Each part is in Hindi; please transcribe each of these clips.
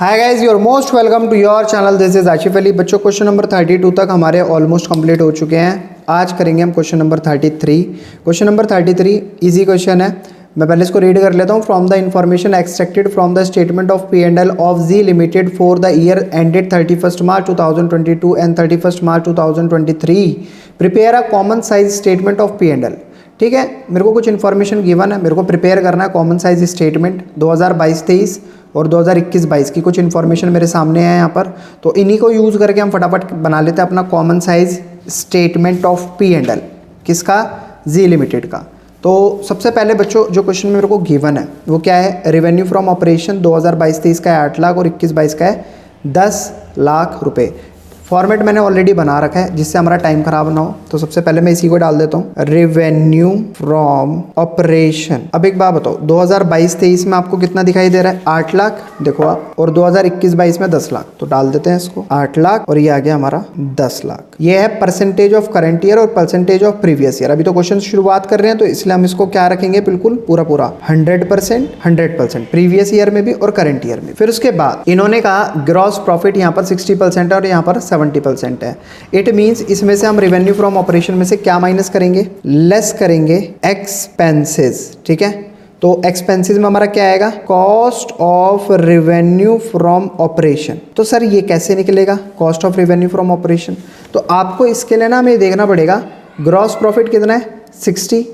Hi guys, your most welcome to your channel. This is Ashif Ali. बच्चों, क्वेश्चन नंबर 32 तक हमारे ऑलमोस्ट कंप्लीट हो चुके हैं। आज करेंगे हम question number 33। Question number 33 easy question है। मैं पहले इसको रीड कर लेता हूँ। From the information extracted from the statement of P&L of G limited for the year ended 31st March 2022 and 31st March 2023 prepare a common size statement of P&L। ठीक है, मेरे को कुछ इन्फॉर्मेशन गिवन है, मेरे को प्रिपेयर करना है कॉमन साइज स्टेटमेंट 2022-23 और 2021-22 की कुछ इन्फॉर्मेशन मेरे सामने है यहाँ पर। तो इन्हीं को यूज़ करके हम फटाफट बना लेते हैं अपना common size statement of P&L। किसका? जी लिमिटेड का। तो सबसे पहले बच्चों, जो क्वेश्चन मेरे को गिवन है वो क्या है? रेवेन्यू फ्रॉम ऑपरेशन 2022-23 का है 8 लाख और 21-22 का है 10 लाख रुपए। फॉर्मेट मैंने ऑलरेडी बना रखा है जिससे हमारा टाइम खराब ना हो। तो सबसे पहले मैं इसी को डाल देता हूँ, रेवेन्यू फ्रॉम ऑपरेशन। अब एक बात बताओ, 2022-23 में आपको कितना दिखाई दे रहा है? 8 लाख देखो आप, और 2021-22 में 10 लाख। तो डाल देते हैं इसको 8 लाख और ये आ गया हमारा 10 लाख। ये है परसेंटेज ऑफ करंट ईयर और परसेंटेज ऑफ प्रीवियस ईयर। अभी तो क्वेश्चन शुरुआत कर रहे हैं तो इसलिए हम इसको क्या रखेंगे? बिल्कुल पूरा 100% प्रीवियस ईयर में भी और करंट ईयर में। फिर उसके बाद इन्होंने कहा ग्रॉस प्रॉफिट यहाँ पर 60% है और यहाँ पर 70% है। इट मींस इसमें से हम रेवेन्यू फ्रॉम ऑपरेशन में से क्या माइनस करेंगे? लेस करेंगे एक्सपेंसेस। ठीक है, तो एक्सपेंसेस में हमारा क्या आएगा? Cost of revenue from operation. तो सर ये कैसे निकलेगा cost of revenue from operation? तो आपको इसके लिए ना हमें देखना पड़ेगा ग्रॉस प्रॉफिट कितना है? 60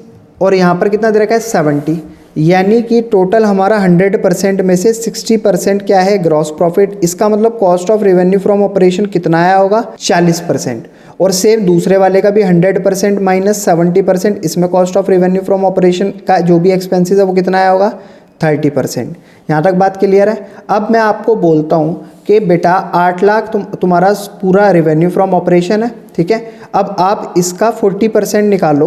और यहाँ पर कितना दे रखा है? 70। यानी कि टोटल हमारा 100% में से 60% क्या है? Gross profit. इसका मतलब cost of revenue from operation कितना आया होगा? 40%। और सेम दूसरे वाले का भी 100% माइनस 70%, इसमें cost of revenue from operation का जो भी एक्सपेंसेस है वो कितना आया होगा? 30%। यहाँ तक बात क्लियर है? अब मैं आपको बोलता हूँ कि बेटा 8 लाख तुम्हारा पूरा रेवेन्यू फ्रॉम ऑपरेशन है। ठीक है, अब आप इसका 40% निकालो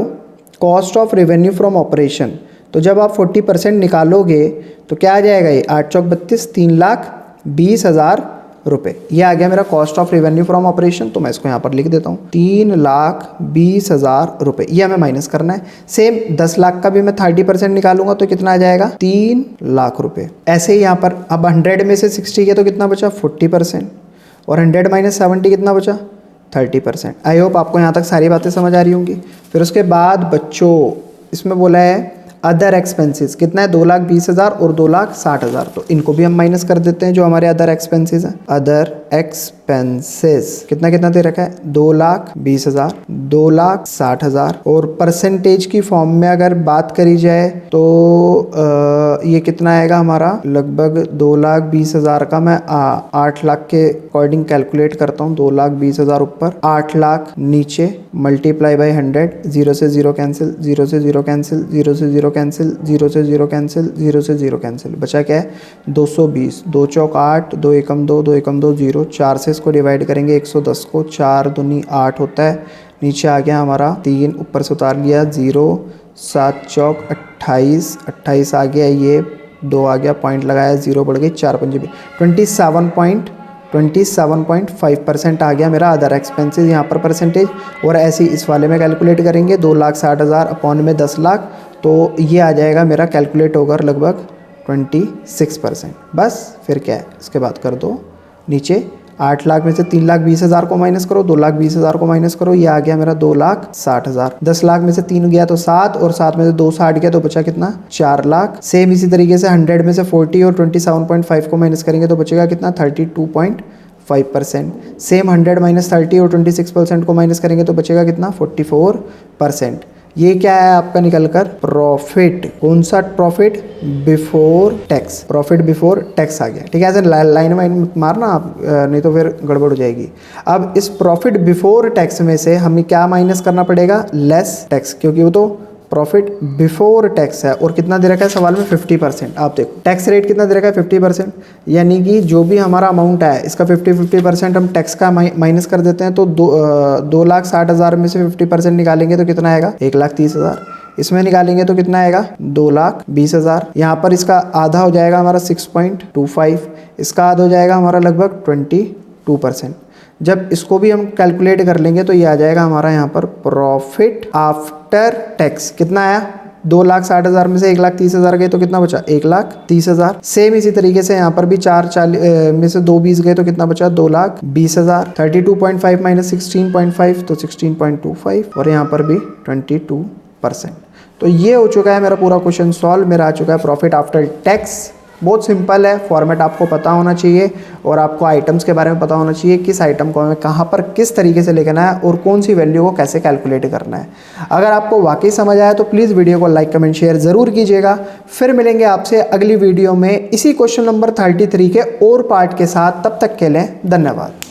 cost of revenue from operation. तो जब आप 40% निकालोगे तो क्या आ जाएगा? ये 8 चौक 32, 3,20,000 रुपये। ये आ गया मेरा cost of revenue from operation. तो मैं इसको यहाँ पर लिख देता हूँ 3,20,000 रुपये। ये हमें माइनस करना है। सेम 10 लाख का भी मैं 30% निकालूंगा तो कितना आ जाएगा? 3 लाख रुपये। ऐसे ही यहाँ पर अब 100 में से 60 किया तो कितना बचा? 40%। और 100 माइनस 70 कितना बचा? 30%। आई होप आपको यहाँ तक सारी बातें समझ आ रही होंगी। फिर उसके बाद बच्चों इसमें बोला है अदर एक्सपेंसेस कितना है? 2,20,000 और 2,60,000। तो इनको भी हम माइनस कर देते हैं जो हमारे अदर एक्सपेंसेस हैं। अदर एक्सपेंसेस कितना कितना दे रखा है? 2,20,000, 2,60,000। और परसेंटेज की फॉर्म में अगर बात करी जाए तो ये कितना आएगा हमारा? लगभग 2,20,000 का मैं 8 लाख के अकॉर्डिंग कैलकुलेट करता हूँ। 2,20,000 ऊपर, 8 लाख नीचे, मल्टीप्लाई बाई 100। 0 से 0 कैंसिल, 0 से 0 कैंसिल, 0 से 0 कैंसिल, 0 से 0 कैंसिल, 0 से 0 कैंसिल। बचा क्या है? 220। 2 चौक 8, 2 एकम 2, 2 एकम 2, 0। 4 से इसको डिवाइड करेंगे 110 को, 4 दूनी 8 होता है। नीचे आ गया हमारा 3, ऊपर से उतार लिया 0। 7 चौक 28, 28 आ गया, ये 2 आ गया, पॉइंट लगाया, 0 बढ़ गई, 4 पंजे 27.5% आ गया मेरा अदर एक्सपेंसेस यहाँ पर परसेंटेज। और ऐसे ही इस वाले में कैलकुलेट करेंगे 2,60,000 अपॉन में 10 लाख, तो ये आ जाएगा मेरा कैलकुलेट होगा लगभग 26%। बस फिर क्या है, इसके बाद कर दो नीचे 8 लाख में से 3,20,000 को माइनस करो, 2,20,000 को माइनस करो, ये आ गया मेरा 2,60,000। 10 लाख में से 3 गया तो 7 और 7 में से 2 60 गया तो बचा कितना? 4 लाख। सेम इसी तरीके से 100 में से 40 और 27.5 को माइनस करेंगे तो बचेगा कितना? 32.5%। सेम 100 माइनस 30 और 26% को माइनस करेंगे तो बचेगा कितना? 44%। ये क्या है आपका निकल कर? प्रॉफिट। कौन सा profit? Before tax. Profit before tax आ गया। ठीक है, ऐसे लाइन वाइन मारना आप, नहीं तो फिर गड़बड़ हो जाएगी। अब इस प्रॉफिट बिफोर टैक्स में से हमें क्या माइनस करना पड़ेगा? लेस टैक्स, क्योंकि वो तो प्रॉफिट बिफोर टैक्स है। और कितना दे रखा है सवाल में? 50%। आप देखो टैक्स रेट कितना दे रखा है? 50%। यानी कि जो भी हमारा अमाउंट है इसका 50% हम टैक्स का माइनस कर देते हैं। तो 2,60,000 में से 50% निकालेंगे तो कितना आएगा? 1,30,000। इसमें निकालेंगे तो कितना आएगा? 2,20,000। यहाँ पर इसका आधा हो जाएगा हमारा 6.25, इसका आधा हो जाएगा हमारा लगभग 22%। जब इसको भी हम कैलकुलेट कर लेंगे तो ये आ जाएगा हमारा यहाँ पर प्रॉफिट आफ्टर टैक्स। कितना आया? 2,60,000 में से 1,30,000 गए तो कितना बचा? 1,30,000। सेम इसी तरीके से यहाँ पर भी 4 में से 2 20 गए तो कितना बचा? 2,20,000। 32.5 माइनस 16.5 तो 16.25 और यहाँ पर भी 22%। तो ये हो चुका है मेरा पूरा क्वेश्चन सॉल्व। मेरा आ चुका है प्रॉफिट आफ्टर टैक्स। बहुत सिंपल है, फॉर्मेट आपको पता होना चाहिए और आपको आइटम्स के बारे में पता होना चाहिए, किस आइटम को हमें कहाँ पर किस तरीके से लेकर आना है और कौन सी वैल्यू को कैसे कैलकुलेट करना है। अगर आपको वाकई समझ आया तो प्लीज़ वीडियो को लाइक कमेंट शेयर ज़रूर कीजिएगा। फिर मिलेंगे आपसे अगली वीडियो में इसी क्वेश्चन नंबर 33 के और पार्ट के साथ। तब तक के लिए धन्यवाद।